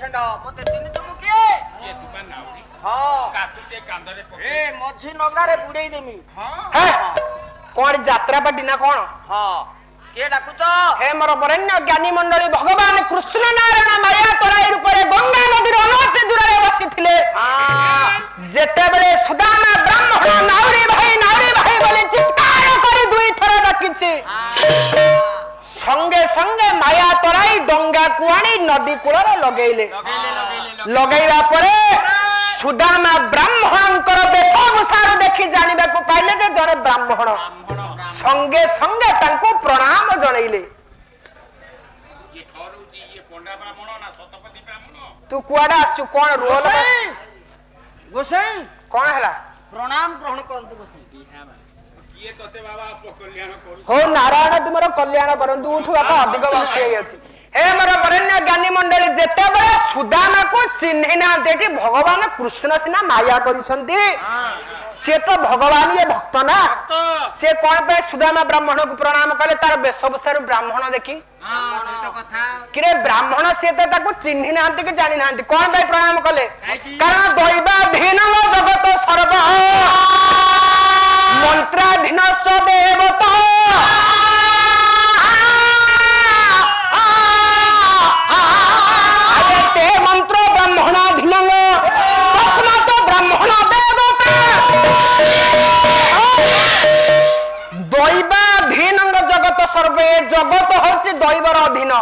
ଷେଣ୍ଢ ମତେ ଚିହ୍ନି ତମୁ କିଏ କିଏ ତୁ ବା ନାଉରି ହଁ କାକୁଟେ କାନ୍ଦରେ ପକେଇ ଏ ମଝି ନଗାରେ ବୁଡେଇ ଦେମି ହଁ কোন যাত্রা পাটি না কোন ହଁ କିଏ ଡାକୁଛ হে মোর বরেণ্য জ্ঞানী মণ্ডলী ভগবান কৃষ্ণ নারায়ণ মায়া তরাই রূপে গঙ্গা নদীর অনতি দূরে বসিଥିଲେ যেতেবেলে সুদামা ব্রাহ্মণ নাউরি ভাই বলে চিৎকার করে দুই থর ডাকিছে সঙ্গে সঙ্গে মায়া তরাই ডঙ্গা কুয়ানি নদী কূଳରେ লগাইলে লগাইবা পরে সুদামা ব্রাহ্মণଙ୍କର বেশভূষাରୁ ଦେଖି ଜାଣିବାକୁ ପାଇଲେ ଯେ ଜଣେ ବ୍ରାହ୍ମଣ ସଙ୍ଗେ ସଙ୍ଗେ ତାଙ୍କୁ ପ୍ରଣାମ ଜଣେଇଲେ ଇଏ ଠରୁଛି ଇଏ ପଣ୍ଡା ବ୍ରାହ୍ମଣ ନା ଶତପଥୀ ବ୍ରାହ୍ମଣ ତୁ କୁଆଡେ ଆସିଛୁ କଣ ରୋଲ ଗୋସାଇଁ କଣ ହେଲା ପ୍ରଣାମ ଗ୍ରହଣ କରନ୍ତୁ ଗୋସାଇଁ କିଏ ତତେ ବାବା ଅପକଲ୍ୟାଣ କରୁଛି ହଉ ନାରାୟଣ ତୁମର କଲ୍ୟାଣ କରନ୍ତୁ ଉଠୁ ବାପା ଅଧିକ ଭକ୍ତି ହେଇଯାଉଛି ହେ ମୋର ବରେଣ୍ୟ ଜ୍ଞାନୀ ମଣ୍ଡଳୀ ଯେତେବେଳେ ସୁଦାମାକୁ ଚିହ୍ନି ନାହାନ୍ତି ଏଠି ଭଗବାନ କୃଷ୍ଣ ସିନା ମାୟା କରିଛନ୍ତି ସିଏ ତ ଭଗବାନ ଇଏ ଭକ୍ତ ନା ସେ କଣ ପାଇଁ ସୁଦାମା ବ୍ରାହ୍ମଣକୁ ପ୍ରଣାମ କଲେ ତାର ବେଶଭୂଷାରୁ ବ୍ରାହ୍ମଣ ଦେଖି କିରେ ବ୍ରାହ୍ମଣ ସିଏ ତ ତାକୁ ଚିହ୍ନି ନାହାନ୍ତି କି ଜାଣି ନାହାନ୍ତି କଣ ପାଇଁ ପ୍ରଣାମ କଲେ କାରଣ ଦୈବାଧୀନ ଜଗତ ସର୍ବ ମନ୍ତ୍ରାଧୀନ ଦେବତା ମନ୍ତ୍ର ବ୍ରାହ୍ମଣାଧୀନ ତସ୍ମାତ ବ୍ରାହ୍ମଣ ଦେବତା ଦୈବାଧୀନ ଜଗତ ସର୍ବେ ଜଗତ ହଉଛି ଦୈବର ଅଧୀନ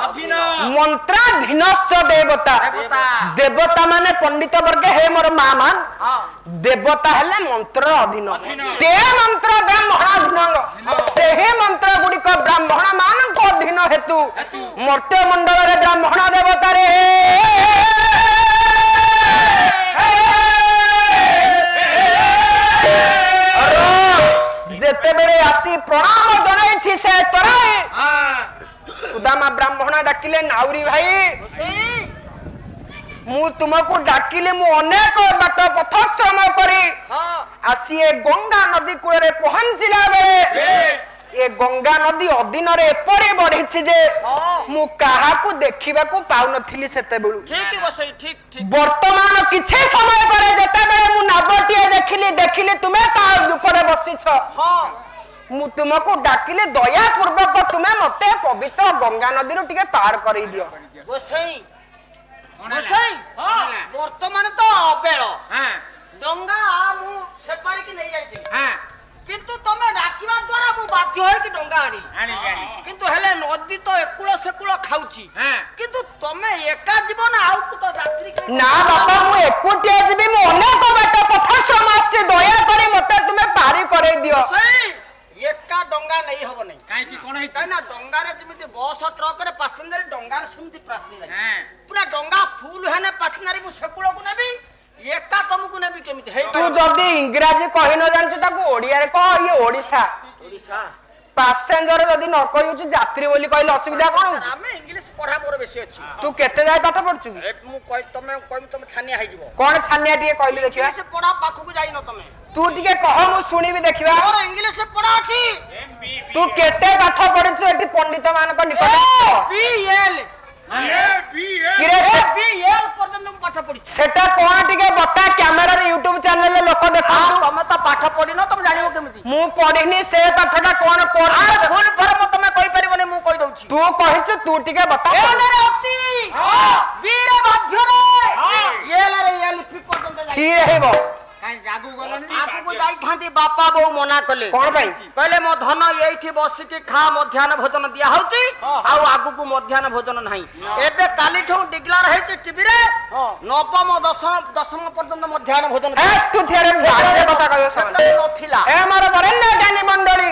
ମନ୍ତ୍ରାଧୀନ ଦେବତା ଦେବତା ମାନେ ପଣ୍ଡିତ ବର୍ଗ ହେ ମୋର ମା ମାନ ଦେବତା ହେଲେ ମନ୍ତ୍ରର ଅଧୀନ ତେ ମନ୍ତ୍ର ବ୍ରାହ୍ମଣାଧୀନ ସେହି ମନ୍ତ୍ର ଗୁଡିକ ବ୍ରାହ୍ମଣ ମାନଙ୍କ ଅଧୀନ ହେତୁ ମର୍ତ୍ତ୍ୟ ମଣ୍ଡଳରେ ବ୍ରାହ୍ମଣ ଦେବତାରେ ଯେତେବେଳେ ଆସି ପ୍ରଣାମ ଜଣାଇଛି ସେ ତରାଇ ସୁଦାମା ବ୍ରାହ୍ମଣ ଡାକିଲେ ନାଉରି ଭାଇ ମୁଁ ତୁମକୁ ଡାକିଲି ମୁଁ ଅନେକ ବାଟ ପଥଶ୍ରମ କରି ଆସି ଏ ଗଙ୍ଗା ନଦୀ କୂଳରେ ପହଞ୍ଚିଲା ବେଳେ ଏ ଗଙ୍ଗା ନଦୀ ଅଧୀନରେ ଏପରି ବଢିଛି ଯେ ମୁଁ କାହାକୁ ଦେଖିବାକୁ ପାଉନଥିଲି ସେତେବେଳୁ ବର୍ତ୍ତମାନ କିଛି ସମୟ ପରେ ଯେତେବେଳେ ମୁଁ ନାବଟିଏ ଦେଖିଲି ତୁମେ ତା ଉପରେ ବସିଛ ମୁଁ ତୁମକୁ ଡାକିଲି ଦୟା ପୂର୍ବକ ତୁମେ ମତେ ପବିତ୍ର ଗଙ୍ଗା ନଦୀରୁ ଟିକେ ପାର କରେଇ ଦିଅ ବର୍ତ୍ତମାନ ତ ଅବେଳ ଡଙ୍ଗା ମୁଁ ସେପାରିକି ନେଇ ଯାଇଥିଲି କିନ୍ତୁ ତମେ ଡାକିବା ଦ୍ୱାରା ମୁଁ ବାଧ୍ୟ ହୋଇକି ଡଙ୍ଗା ଆଣିଲି କିନ୍ତୁ ହେଲେ ନଦୀ ତ ଏକୁଳ ସେକୁଳ ଖାଉଛି କିନ୍ତୁ ତମେ ଏକା ଯିବ ନା ଆଉ ତ ଯାତ୍ରୀ ନା ବାପା ମୁଁ ଏକୁଟିଆ ଯିବି ମୁଁ ଅନେକ ବାଟ ପଥଶ୍ରମ ଆସିଛି ଦୟାକରି ମତେ ତୁମେ ପାରି କରେଇ ଦିଅ ଏକା ଡଙ୍ଗା ନେଇ ହବ ନାହିଁ କାହିଁକି କଣ ହେଇଛି କାହିଁକି ନା ଡଙ୍ଗାରେ ଯେମିତି ବସ ଟ୍ରକରେ ପାସେଞ୍ଜର ଡଙ୍ଗାରେ ସେମିତି ପାସେଞ୍ଜର ପୁରା ଡଙ୍ଗା ଫୁଲ ହେନେ ପାସେଞ୍ଜର ମୁଁ ସେକୁଳକୁ ନେବି ଏକା ତମକୁ ନେବି କେମିତି ତୁ ଯଦି ଇଂରାଜୀ କହି ନ ଜାଣିଛୁ ତାକୁ ଓଡିଆରେ କହ ଇଏ ଓଡିଶା ପାସେଞ୍ଜର ଯଦି ନ କହିଛୁ ଯାତ୍ରୀ ବୋଲି କହିଲେ ଅସୁବିଧା କଣ ହଉଛି ଆମେ ଇଂଲିଶ ପଢା ମୋର ବେଶୀ ଅଛି ତୁ କେତେ ଯାଏ ପାଠ ପଢୁଛୁ ମୁଁ ତମେ ଛାନିଆ ହେଇଯିବ କଣ ଛାନିଆ ଟିକେ କହିଲି ଦେଖିବା ଇଂଲିଶ ପଢା ପାଖକୁ ଯାଇନ ତମେ ତୁ ଟିକେ କହ ମୁଁ ଶୁଣିବି ଦେଖିବା ମୋର ଇଂଲିଶ ପଢା ଅଛି ତୁ କେତେ ପାଠ ପଢିଛୁ ଏଠି ପଣ୍ଡିତ ମାନଙ୍କ ନିକଟ সেটা কোন টিকে বতা ক্যামেরার ইউটিউব চ্যানেলে লোক দেখন্তু তুমি তো পাঠ পড়িন তুমি জানিব কেমিতি মু পড়িনি সে পাঠটা কোন পড় ফুল ফর্ম তুমি কই পারিবনি মু কই দউছি তু কহিছ তু টিকে বতা এলারে অতি বীর বাধ্যরে এলারে লিপি পর্যন্ত যাই ঠিক হেব কাই জাগু গলনি আগু যাই থান্তি বাপা বউ মনা কলে কোন ভাই কইলে মো ধন এইଠି বসিকি খা মধ্যাহ্ন ভোজন দিয়া হউছি আউ আগুকু মধ্যাহ্ন ভোজন নাই এবে কালি ঠু ডিক্লেয়ার হেছি টিভি রে নবম দশম পর্যন্ত মধ্যাহ্ন ভোজন তু থিয়ারে বাজে কথা কইও সমান নথিলা এ মার বরেণ্য জ্ঞানী মণ্ডলী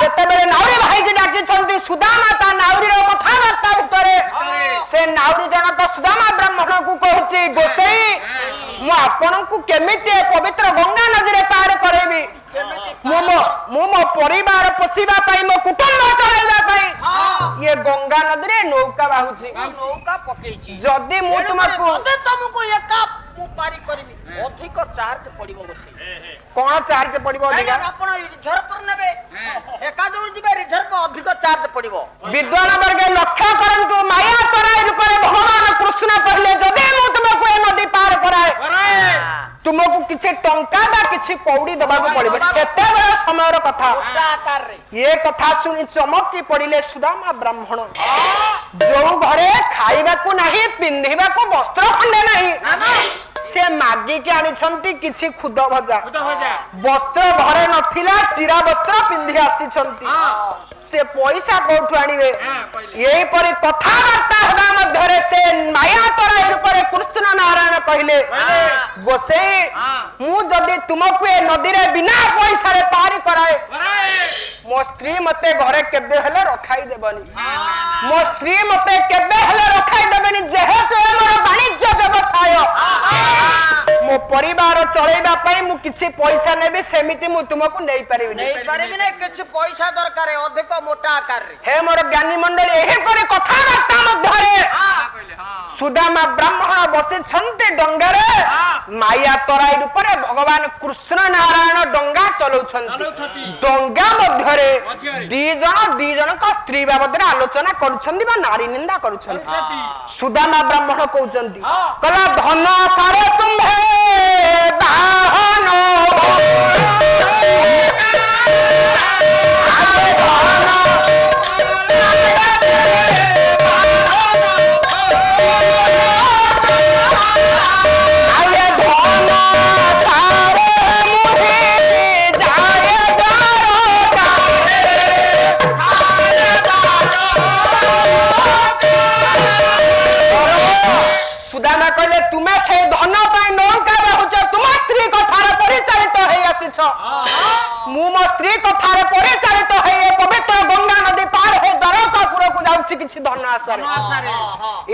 যেতেবেলে নাউরি ভাইকে ডাকিছন্তি সুদামা তা নাউরির কথাবার্তা ভিতরে সে নাউরি জনক সুদামা ব্রাহ্মণକୁ কହୁଛି গোসাই ମୁଁ ଆପଣଙ୍କୁ କେମିତି ପବିତ୍ର ଗଙ୍ଗା ନଦୀରେ ପାର କରେଇବି ମୁଁ ମୋ ପରିବାର ପୋଷିବା ପାଇଁ ମୋ କୁଟୁମ୍ବ ଚଳାଇବା ପାଇଁ ଇଏ ଗଙ୍ଗା ନଦୀରେ ନୌକା ବାହୁଛି ନୌକା ପକେଇଛି ଯଦି ମୁଁ ତୁମକୁ ଏକା ମୁଁ ପାରି କରିବି ଅଧିକ ଚାର୍ଜ ପଡିବ ବସି କଣ ଚାର୍ଜ ପଡିବ ଅଧିକ ଆପଣ ରିଜର୍ଭ ନେବେ ଏକା ଯୋଉ ଯିବେ ରିଜର୍ଭ ଅଧିକ ଚାର୍ଜ ପଡିବ ବିଦ୍ୱାନ ବର୍ଗ ଲକ୍ଷ୍ୟ କରନ୍ତୁ ମାୟା ତରାଇ ରୂପରେ ଭଗବାନ କୃଷ୍ଣ କହିଲେ ଯଦି ମୁଁ किछि टंका बा किछि कौड़ी दबाको पड़िबो सेते बड़ समयर कथा मोटा आकार रे ये कथा सुनी चमकी पड़िले सुदामा ब्राह्मण जो घरे खाइबा को नहीं पिंधिबा को वस्त्र खंडे नहीं से मागी के आनिछंती किछि खुद भजा वस्त्र घरे नथिला चिरा वस्त्र पिंधि आसीछंती से पैसा कोठु आनिबे एही परि कथा वार्ता हबा मध्यरे से माया तराई रूपरे कृष्ण नारायण कहिले गोसे मु जदी तुमको ए नदी रे बिना पैसा रे पारी कराए मो स्त्री मते घरे केबे हेले रखाई देबनी मो स्त्री मते केबे हेले रखाई देबनी जेहेतु हमर वाणिज्य व्यवसाय मो परिवार चलेबा पई मु किछि पैसा नेबे सेमिति मु तुमको नै परिबी नै किछि पैसा दरकार है अधिक मोटा आकार रे हे मोर ज्ञानी मंडल एही परि कथा वार्ता मध्यरे सुदामा ब्राह्मण बसे छन्ते डंगारे माया तराई रूपरे भगवान कृष्ण नारायण डंगा चलौ छन्ती डंगा मध्यरे दी जन का स्त्री बाबदरे आलोचना करूछन्ती बा नारी निंदा करूछन्ती सुदामा ब्राह्मण कहउछन्ती कला धन सारे तुम्हे बाहनो सुदामा कहले तुमे से धन पाई नौका बहुच तुम स्त्री कथार परिचालित होई आसीछ मु मो स्त्री कथार परिचालित होई पवित्र गंगा नदी पार हो द्वारकापुर को जाउछि किछि धन आसारे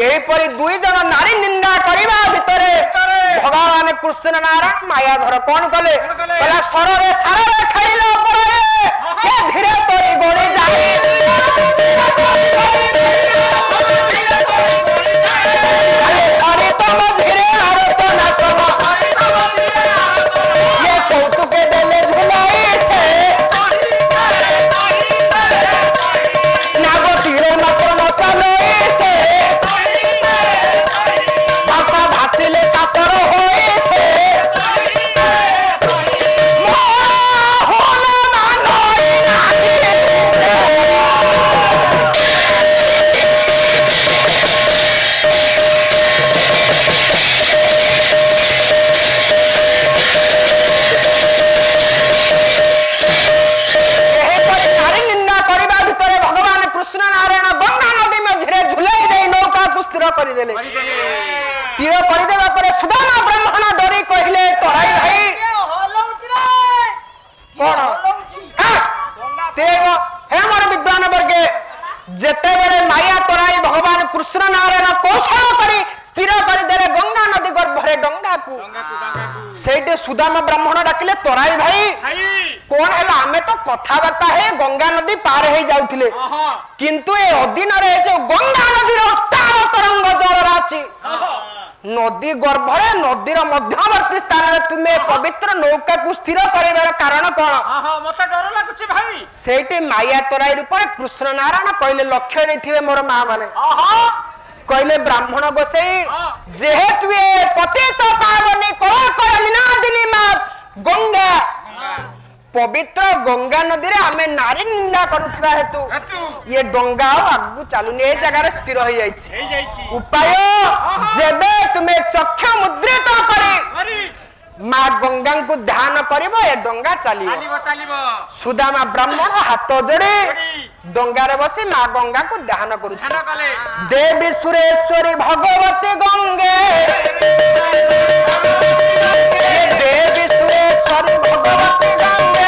एही परि दुई जन नारी निंदा करिबा भितरे भगवान कृष्ण नारायण मायाधर कोन कले कहला सररे सारे खेलिला परे हे धीरे तोरी गोली जाई स्थिर करदेवा पर सुदामा ब्राह्मण डरी कहले तोराई भाई कौन हे मोर विद्वान वर्गे जेते बेले माया तोराई भगवान कृष्ण नारायण कौशल करी स्थिर करदेले गंगा नदी गर्भरे डंगा को सेटे सुदामा ब्राह्मण डाकिले तोराई भाई कौन है आमे तो कथाबार्ता है गंगा नदी पार हो जाउथिले किंतु ए अधीन रे जो गंगा नदी उत्ताल तरंग जल राशि नदी गर्भरे नदीर मध्यवर्ती स्थान रे तुमे पवित्र नौका को स्थिर करिवार कारण कोन मते डर लागुछि भाई सेटे माया तराई रूप कृष्ण नारायण कहले लक्ष्य देथिबे मोर मां माने कहले ब्राह्मण गोसाई जेहेतु ए पतित पावनी कला लीलादिनी मां गंगा पवित्र गंगा नदी रे हमें नारी निंदा करूथबा हेतु ये डंगा आगु चालुनी ए जगह रे स्थिर हो जाईछि उपाय जेबे तुमे चक्ष मुद्रित करी मां गंगा को ध्यान करिवो ए डंगा चालिवो सुदामा ब्राह्मण हाथ जोड़े डंगा रे बसी मां गंगा को ध्यान करूछि देवी सुरेश्वरी भगवती गंगे देवी सुरेश्वरी भगवती गंगे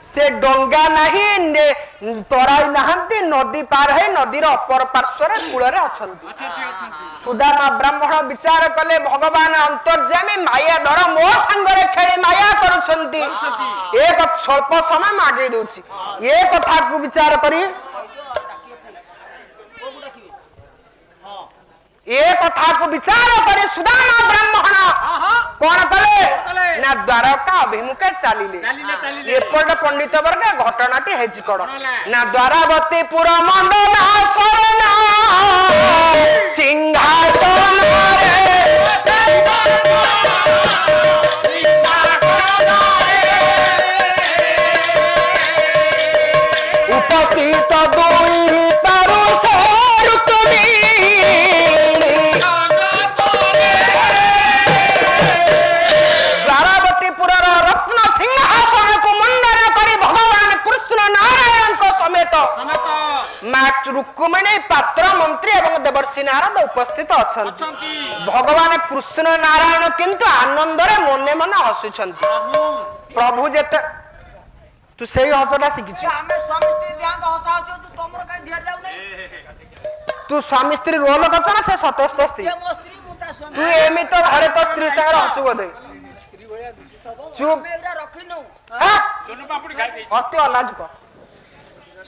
से डंगा नहीं तराई नहांती नदी पार है नदीर अपर पार्श्वर कूल सुदामा ब्राह्मण विचार कले भगवान अंतर्जामी माया धर मो सांगरे खेली माया करुछंती एक स्वल्प समय मागे दूची ये कथा को विचार करी ये कथा को विचार करे सुदामा ब्राह्मण कौन कले ना द्वारका अभिमुखे चलिले एपट पंडित वर्ग घटनाटी हेछि कड़ ना द्वारावतीपुर मंडना शरण सिंहासन रे उपस्थित दुई तारु सरुतमी रुक्मिणी पात्र मंत्री एवं देवर्षि नारद उपस्थित अछंती भगवान कृष्ण नारायण किंतु आनंद रे मने मने हसुछंती प्रभु जेते तू सेही हसटा सिखिछ हमें स्वामी स्त्री ध्यान हसा हो जो तमरो काई ध्यान जाउ नै तू स्वामी स्त्री रोल करछ ना से सतस्थ स्त्री से मो स्त्री मुता स्वामी तू एमी तो घरे तो स्त्री संग हसु गदे स्त्री भलिया दिसतबो चुप मैं एरा रखिनु सोनू पापड़ी खाई दे अति अलाज को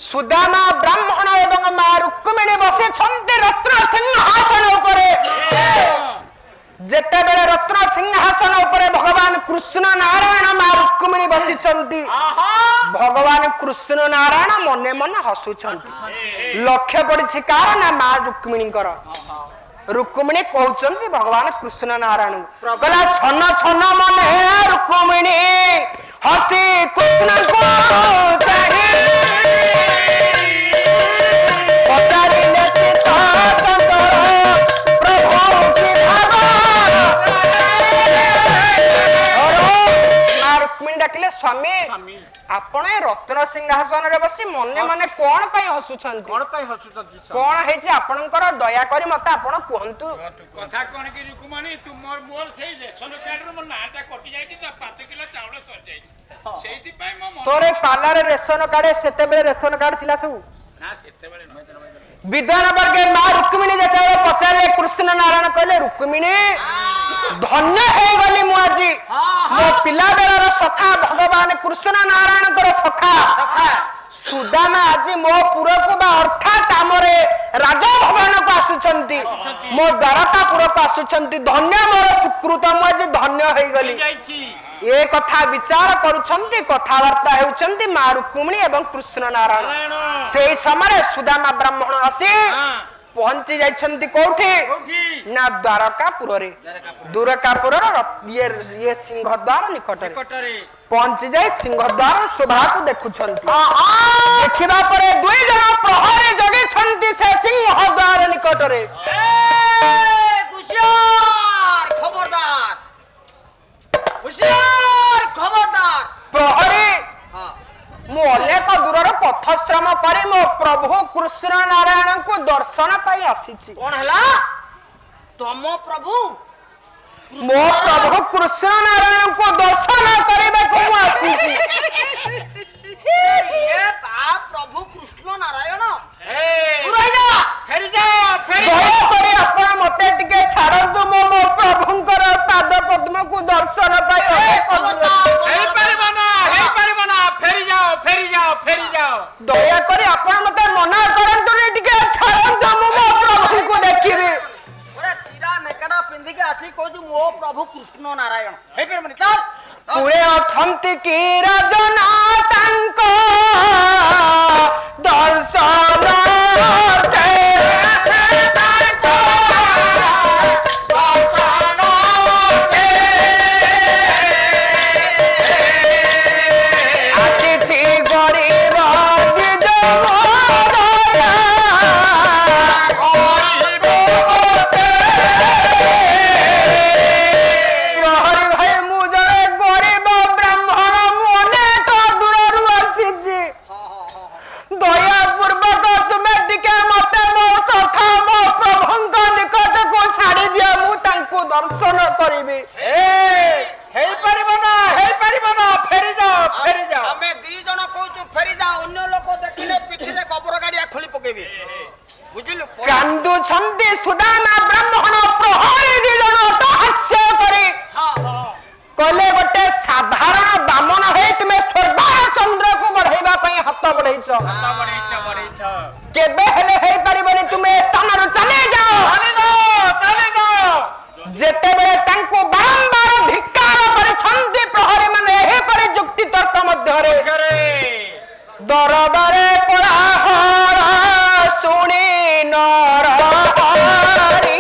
सुदामा ब्राह्मण एवं मा रुक्मिणी बसे छंती रत्न सिंहासन उपरे जेते बेले रत्न सिंहासन उपरे भगवान कृष्ण नारायण मा रुक्मिणी बसी छंती भगवान कृष्ण नारायण मने मने हसु छंती लक्ष्य पड़ी कार ना मा रुक्मिणी कर रुक्मिणी कहउछंती भगवान कृष्ण नारायण गला छन छन मने रुक्मिणी हसी कृष्ण को चाहे पचारिले सीता चंद्र प्रभु की रुक्मिणी डाकिले स्वामी आपण रत्न सिंहासन रे बसी मने मने कोन पई हसुछंती कोन पई हसुछंती कोन हेछि आपनकर दया करी मते आपण कहंतु कथा कोन कि रुक्मिणी तू मोर सेही रेशन कार्ड रो मोर नाटा कटि जाईती त 5 किलो चावल सर जाईती सेहिति पई मो तोरे पालारे रेशन कार्ड सेते बेले रेशन कार्ड थिला सब ना सेते बेले न विद्वान वर्गे मा रुक्मिणी जेते पचारे कृष्ण नारायण कहले रुक्मिणी धन्य हे गली मु आज मो पिला बेलर सखा भगवान कृष्ण नारायण कर सखा सुदामा आज मो पुर को बा अर्थात हमरे राजा भवन को आसुचंती मो द्वारका पुर को आसुचंती धन्य मोर सुकृत मु आज धन्य हे गली ये कथा विचार करुछंती कथावार्ता हेउछंती मा रुक्मिणी एवं कृष्ण नारायण सेही समय सुदामा ब्राह्मण आसी पहुंची जाइछंती कोठी ना द्वारकापुर रे द्वारकापुर ये सिंहद्वार निकट रे पहुंची जाय सिंहद्वार शोभा को देखुछंती देखिबा परे दुई जन प्रहरी जगे छंती से सिंहद्वार निकट रे हुशियार खबरदार हुशियार खबरदार प्रहरी मु अनेक दूर पथश्रम करी मो प्रभु कृष्ण नारायण को दर्शन पाई आसीछि कोन हला तम प्रभु मो प्रभु कृष्ण नारायण को दर्शन करिबे को आसीछि ये बा प्रभु कृष्ण नारायण पुराइजा फेरी जा दया करी आपण मते टिके छाड़ନ୍ତୁ मो मो प्रभुंकर पाद पद्म को दर्शन पाई हेई परिबो ना फेरी जाओ दया करी आपण मते मना करंतु रे टिके छाड़ନ୍ତୁ मो मो प्रभु को देखिबे ओरे चिरा नेकड़ा पिंदी के आसी कहू मो प्रभु कृष्ण नारायण हे फेर मने चल पुरे अछंती की रजना तांको दर्शन दर्शन करिबे हेई परिबो ना फेरी जाओ हमें दी जण ଛନ୍ଦି ସୁଦାମା ବ୍ରାହ୍ମଣ ପ୍ରହରୀ ଦି ଜଣ ହାସ୍ୟ କରି କହିଲେ ଗୋଟେ ସାଧାରଣ ବାମନ ହେଇ ତୁମେ ସ୍ୱର୍ଗର ଚନ୍ଦ୍ରକୁ ବଢେଇବା ପାଇଁ ହାତ ବଢେଇଛ, କେବେ ହେଲେ ହେଇପାରିବନି, ତୁମେ ଏ ସ୍ଥାନରୁ ଚାଲି ଯାଅ। ଯେତେବେଳେ ତାଙ୍କୁ ବାରମ୍ବାର ଧିକ୍କାର କରିଛନ୍ତି ପ୍ରହରୀ ମାନେ ଏହିପରି ଯୁକ୍ତି ତର୍କ ମଧ୍ୟରେ ଦରବାରେ କୋଳାହଳ ଶୁଣି ନରହରି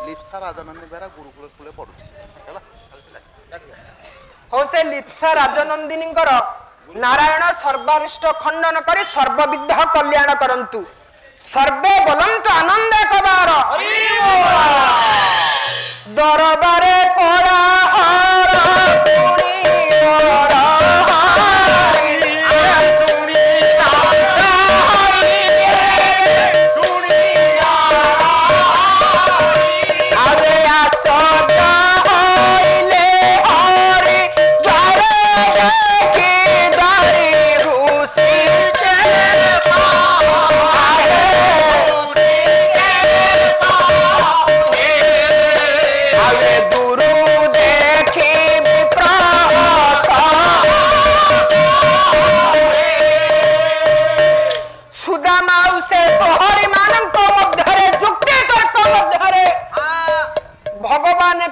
ଲିପ୍ସା ରାଜନନ୍ଦୀ ବେହେରା ଗୁରୁକୁଳ ସ୍କୁଲରେ ପଢୁଛି ହେଲା। ହଉ ସେ ଲିପ୍ସା ରାଜନନ୍ଦିନୀଙ୍କର ନାରାୟଣ ସର୍ବାରିଷ୍ଟ ଖଣ୍ଡନ କରି ସର୍ବବିଧ କଲ୍ୟାଣ କରନ୍ତୁ। ସର୍ବେ ବୋଲନ୍ତୁ ଆନନ୍ଦ କବାର ଦରବାରେ କୋଳାହଳ ଶୁଣି ଆରେ ଆସ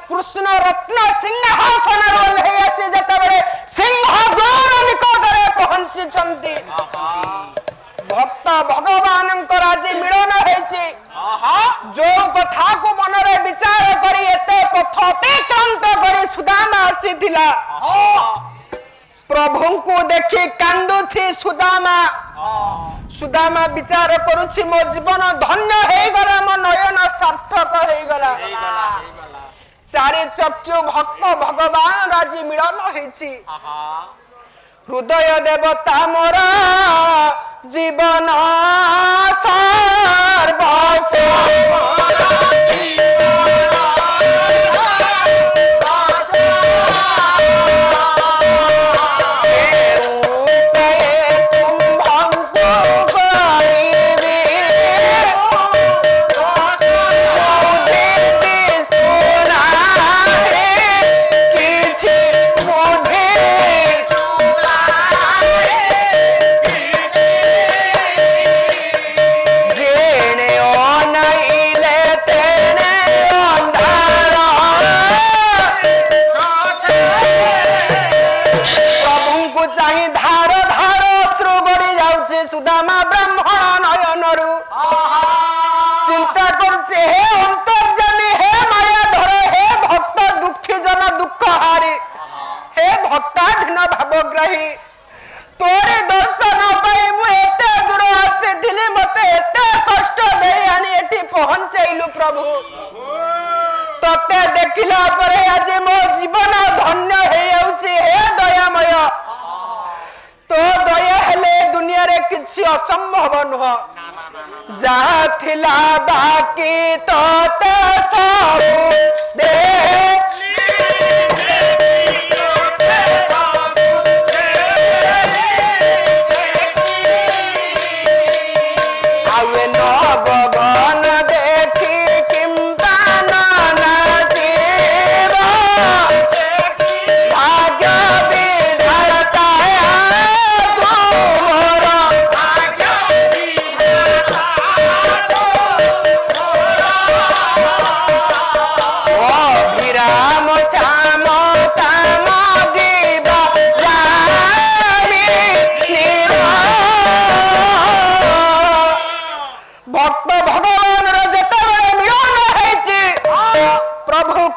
କୃଷ୍ଣ ରତ୍ନ ସିଂହାସନରୁ ଓହ୍ଲେଇ ଆସି ଯେତେବେଳେ ସିଂହ ଦ୍ୱାର ନିକଟରେ ପହଞ୍ଚିଛନ୍ତି, ଭକ୍ତ ଭଗବାନଙ୍କର ଆଜି ମିଳନ ହେଇଛି। ଯୋଉ କଥାକୁ ମନରେ ବିଚାର କରି ଏତେ ପଥ ଅତିକ୍ରାନ୍ତ କରି ସୁଦାମା ଆସିଥିଲା, ପ୍ରଭୁଙ୍କୁ ଦେଖି କାନ୍ଦୁଛି ସୁଦାମା। ସୁଦାମା ବିଚାର କରୁଛି ମୋ ଜୀବନ ଧନ୍ୟ ହେଇଗଲା, ମୋ ନୟନ ସାର୍ଥକ ହେଇଗଲା। ଚାରି ଚକ୍ଷୁ ଭକ୍ତ ଭଗବାନ ଆଜି ମିଳନ ହେଇଛି। ହୃଦୟ ଦେବତା ମୋର ଜୀବନ ସର୍ବସ୍ୱ तोरे दर्शन पाई मु एते दूर आसीथिली, मते एते कष्ट देई आनी एठी पहुंचैलु प्रभु। तते देखिला परे आज मो जीवन धन्य हे जाउची। हे दयामय, तो दया हेले दुनिया रे किछि असंभव नुह। जहा थिला बाकी तते सब दे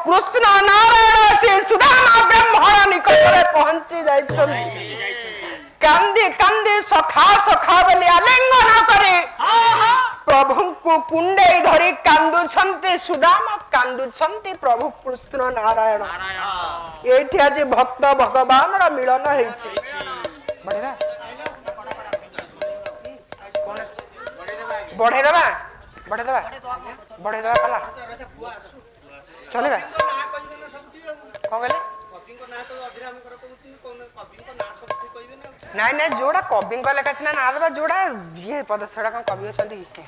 कृष्ण नारायण से सुदामा ब्रह्मण निकटरे पहुंची जाइछन्ति। कांदी कांदी सखा सखा बोली आलिंगन करे प्रभु को कुंडे धरी कांदुछन्ति। सुदामा कांदुछन्ति प्रभु कृष्ण नारायण। एठी आज भक्त भगवान रा मिलन हेछि। बढ़ेबा बढ़ेबा बढ़ेबा बढ़ेबा पला चले बा कौन कहले ନାଇଁ ନାଇଁ ଯୋଉଟା କବିଙ୍କ ଲେଖା ସିନା ନା ଦେବା ଯୋଉଟା ଇଏ ପଦ ସେଟା କଣ କବି ଅଛନ୍ତି କି?